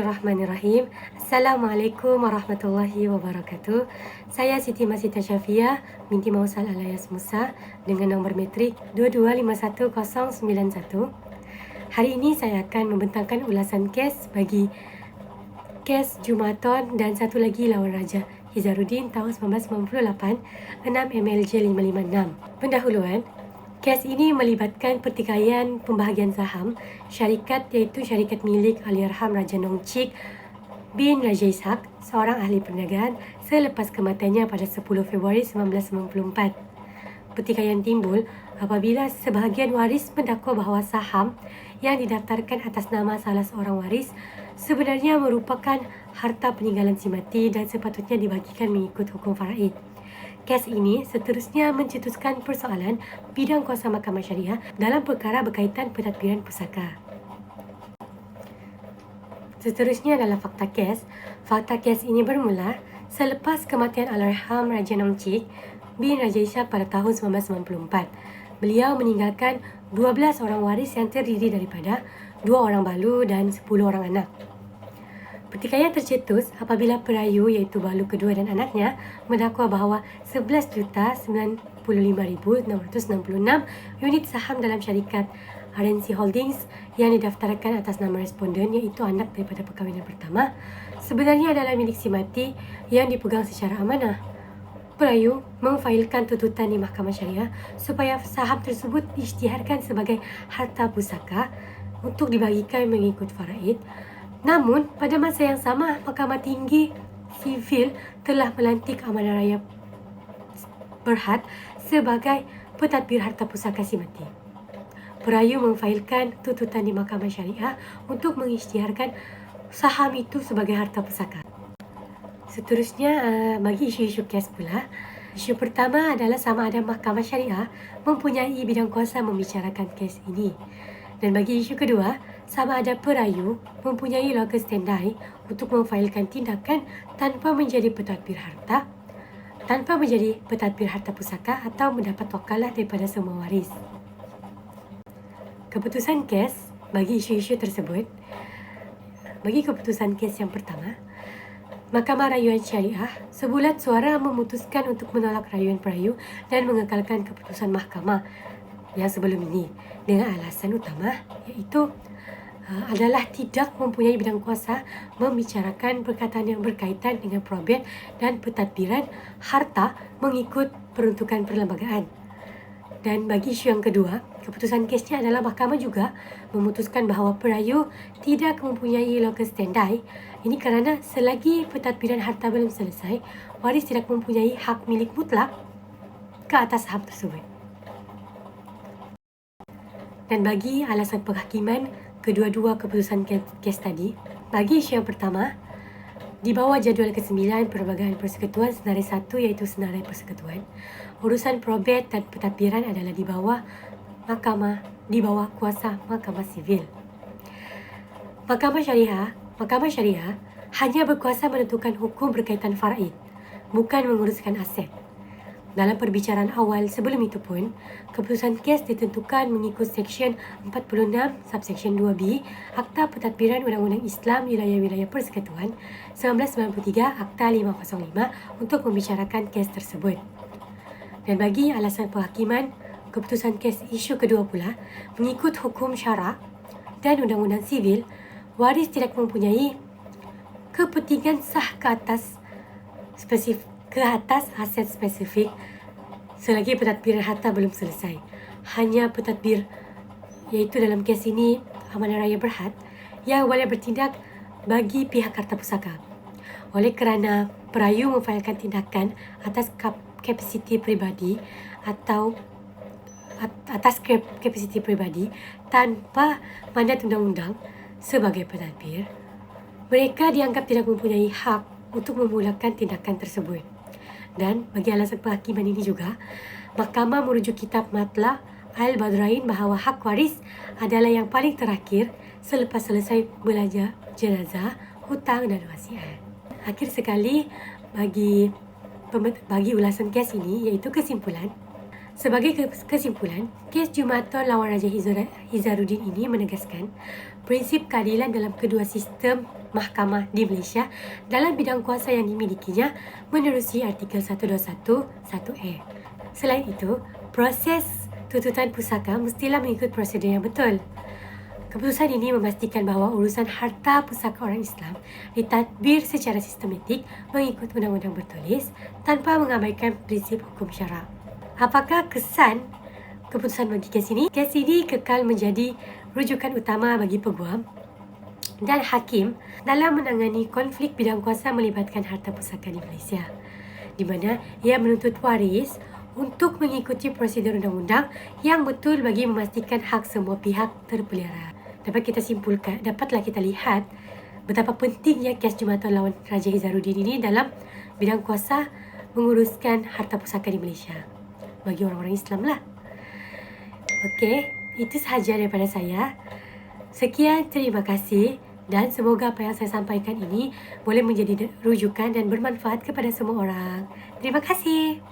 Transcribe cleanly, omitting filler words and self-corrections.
Bismillahirrahmanirrahim. Assalamualaikum warahmatullahi wabarakatuh. Saya Siti Masita Syafiah binti Mausal alias Musa dengan nombor metrik 2251091. Hari ini saya akan membentangkan ulasan kes bagi kes Jumaton dan satu lagi lawan Raja Hizaruddin tahun 1998 6 MLJ 556. Pendahuluan, kes ini melibatkan pertikaian pembahagian saham syarikat iaitu syarikat milik Allahyarham Raja Nongcik bin Raja Ishak, seorang ahli perniagaan selepas kematiannya pada 10 Februari 1994. Pertikaian timbul apabila sebahagian waris mendakwa bahawa saham yang didaftarkan atas nama salah seorang waris sebenarnya merupakan harta peninggalan si mati dan sepatutnya dibagikan mengikut hukum faraid. Kes ini seterusnya mencetuskan persoalan bidang kuasa Mahkamah Syariah dalam perkara berkaitan pentadbiran pusaka. Seterusnya adalah fakta kes. Fakta kes ini bermula selepas kematian Allahyarham Raja Nongcik bin Raja Ishak pada tahun 1994. Beliau meninggalkan 12 orang waris yang terdiri daripada 2 orang balu dan 10 orang anak. Pertikaian tercetus apabila perayu iaitu balu kedua dan anaknya mendakwa bahawa 11,95,666 unit saham dalam syarikat RNC Holdings yang didaftarkan atas nama responden iaitu anak daripada perkahwinan pertama sebenarnya adalah milik si mati yang dipegang secara amanah. Perayu memfailkan tuntutan di Mahkamah Syariah supaya saham tersebut diisytiharkan sebagai harta pusaka untuk dibagikan mengikut faraid. Namun, pada masa yang sama, Mahkamah Tinggi Sivil telah melantik Amanah Raya Berhad sebagai pentadbir harta pusaka si mati. Perayu memfailkan tuntutan di Mahkamah Syariah untuk mengisytiharkan saham itu sebagai harta pusaka. Seterusnya, bagi isu-isu kes pula, isu pertama adalah sama ada Mahkamah Syariah mempunyai bidang kuasa membicarakan kes ini. Dan bagi isu kedua, sama ada perayu mempunyai logos standby untuk memfailkan tindakan tanpa menjadi pentadbir harta pusaka atau mendapat wakalah daripada semua waris. Keputusan kes bagi isu-isu tersebut, bagi keputusan kes yang pertama, Mahkamah Rayuan Syariah sebulat suara memutuskan untuk menolak rayuan perayu dan mengekalkan keputusan mahkamah yang sebelum ini dengan alasan utama iaitu adalah tidak mempunyai bidang kuasa membicarakan perkataan yang berkaitan dengan probit dan pentadbiran harta mengikut peruntukan perlembagaan. Dan bagi isu yang kedua, keputusan kesnya adalah mahkamah juga memutuskan bahawa perayu tidak mempunyai logos standby. Ini kerana selagi pentadbiran harta belum selesai, waris tidak mempunyai hak milik mutlak ke atas saham tersebut. Dan bagi alasan penghakiman kedua-dua keputusan kes tadi, bagi isu yang pertama, di bawah jadual ke-9 Perlembagaan Persekutuan Senarai 1 iaitu Senarai Persekutuan, urusan probit dan pentadbiran adalah di bawah kuasa Mahkamah Sivil. Mahkamah Syariah hanya berkuasa menentukan hukum berkaitan faraid, bukan menguruskan aset. Dalam perbicaraan awal sebelum itu pun, keputusan kes ditentukan mengikut Seksyen 46 Subseksyen 2B Akta Pentadbiran Undang-Undang Islam Wilayah-Wilayah Persekutuan 1993 Akta 505 untuk membicarakan kes tersebut. Dan bagi alasan penghakiman, keputusan kes isu kedua pula, mengikut hukum syarak dan undang-undang sivil, waris tidak mempunyai kepentingan sah ke atas aset spesifik selagi pentadbiran harta belum selesai. Hanya pentadbir, iaitu dalam kes ini Amanah Raya Berhad, yang boleh bertindak bagi pihak harta pusaka. Oleh kerana perayu memfailkan tindakan atas kapasiti peribadi atau atas kapasiti peribadi tanpa mandat undang-undang sebagai pentadbir, mereka dianggap tidak mempunyai hak untuk memulakan tindakan tersebut. Dan bagi alasan penghakiman ini juga, mahkamah merujuk kitab Matla' Al-Badrain bahawa hak waris adalah yang paling terakhir selepas selesai belanja jenazah, hutang dan wasiat. Akhir sekali bagi ulasan kes ini iaitu kesimpulan, Sebagai kesimpulan, kes Jumaton lawan Raja Izzaruddin ini menegaskan prinsip keadilan dalam kedua sistem mahkamah di Malaysia dalam bidang kuasa yang dimilikinya menerusi artikel 121 1A. Selain itu, proses tuntutan pusaka mestilah mengikut prosedur yang betul. Keputusan ini memastikan bahawa urusan harta pusaka orang Islam ditadbir secara sistematik mengikut undang-undang bertulis tanpa mengabaikan prinsip hukum syarak. Apakah kesan keputusan bagi kes ini? Kes ini kekal menjadi rujukan utama bagi peguam dan hakim dalam menangani konflik bidang kuasa melibatkan harta pusaka di Malaysia, di mana ia menuntut waris untuk mengikuti prosedur undang-undang yang betul bagi memastikan hak semua pihak terpelihara. Dapatlah kita lihat betapa pentingnya kes Jumaton lawan Raja Izzaruddin ini dalam bidang kuasa menguruskan harta pusaka di Malaysia bagi orang-orang Islam lah. Okey, itu sahaja daripada saya. Sekian, terima kasih dan semoga apa yang saya sampaikan ini boleh menjadi rujukan dan bermanfaat kepada semua orang. Terima kasih.